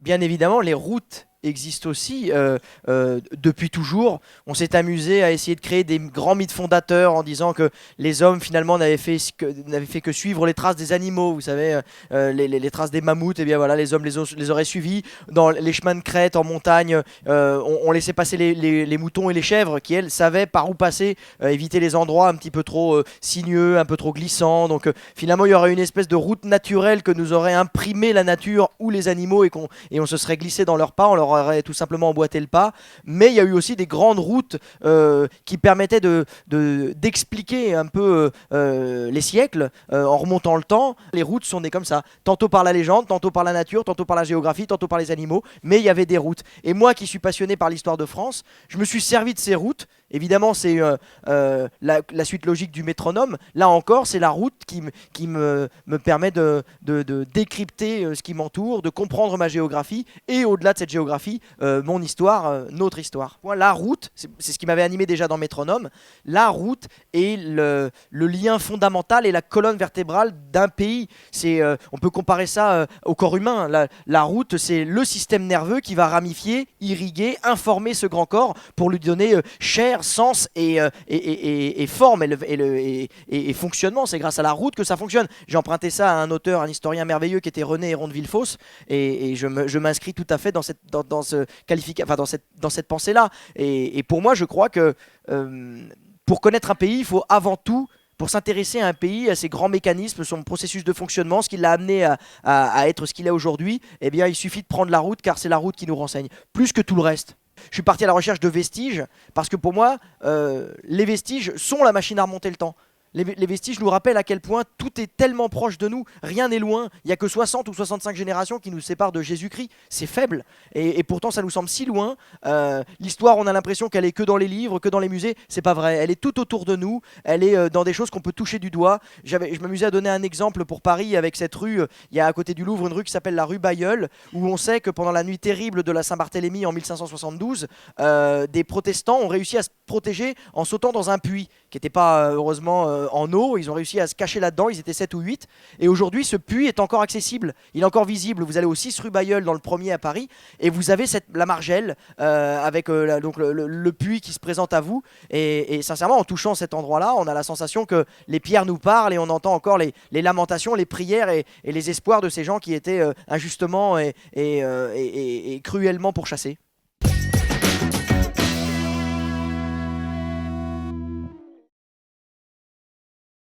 Bien évidemment, les routes existent aussi depuis toujours. On s'est amusé à essayer de créer des grands mythes fondateurs en disant que les hommes finalement n'avaient fait que suivre les traces des animaux. Vous savez, les traces des mammouths, et bien voilà, les hommes les auraient suivis. Dans les chemins de crête en montagne, on laissait passer les moutons et les chèvres qui, elles, savaient par où passer, éviter les endroits un petit peu trop sinueux, un peu trop glissants. Donc finalement, il y aurait une espèce de route naturelle que nous aurait imprimé la nature ou les animaux et on se serait glissé dans leurs pas, on leur aurait tout simplement emboîté le pas. Mais il y a eu aussi des grandes routes qui permettaient d'expliquer un peu les siècles en remontant le temps. Les routes sont nées comme ça, tantôt par la légende, tantôt par la nature, tantôt par la géographie, tantôt par les animaux, mais il y avait des routes. Et moi qui suis passionné par l'histoire de France, je me suis servi de ces routes. Évidemment, c'est la suite logique du métronome. Là encore, c'est la route me permet de décrypter ce qui m'entoure, de comprendre ma géographie et au-delà de cette géographie, mon histoire, notre histoire. Moi, la route, c'est ce qui m'avait animé déjà dans Métronome, la route est le lien fondamental et la colonne vertébrale d'un pays. On peut comparer ça au corps humain. La route, c'est le système nerveux qui va ramifier, irriguer, informer ce grand corps pour lui donner chair, sens et forme et fonctionnement. C'est grâce à la route que ça fonctionne. J'ai emprunté ça à un auteur, un historien merveilleux qui était René Héron de Villefausse et je m'inscris tout à fait dans cette pensée-là. Et pour moi, je crois que pour connaître un pays, il faut avant tout, pour s'intéresser à un pays, à ses grands mécanismes, son processus de fonctionnement, ce qui l'a amené à être ce qu'il est aujourd'hui, eh bien, il suffit de prendre la route, car c'est la route qui nous renseigne, plus que tout le reste. Je suis parti à la recherche de vestiges, parce que pour moi, les vestiges sont la machine à remonter le temps. Les vestiges nous rappellent à quel point tout est tellement proche de nous, rien n'est loin, il n'y a que 60 ou 65 générations qui nous séparent de Jésus-Christ, c'est faible, et pourtant ça nous semble si loin. L'histoire, on a l'impression qu'elle est que dans les livres, que dans les musées, c'est pas vrai, elle est tout autour de nous, elle est dans des choses qu'on peut toucher du doigt. Je m'amusais à donner un exemple pour Paris avec cette rue, il y a à côté du Louvre une rue qui s'appelle la rue Bailleul, où on sait que pendant la nuit terrible de la Saint-Barthélemy en 1572, des protestants ont réussi à se protéger en sautant dans un puits, qui n'était pas heureusement en eau, ils ont réussi à se cacher là-dedans, ils étaient 7 ou 8, et aujourd'hui ce puits est encore accessible, il est encore visible, vous allez au 6 rue Bailleul dans le premier à Paris, et vous avez la margelle avec donc le puits qui se présente à vous, et sincèrement en touchant cet endroit-là, on a la sensation que les pierres nous parlent, et on entend encore les lamentations, les prières et les espoirs de ces gens qui étaient injustement et cruellement pourchassés.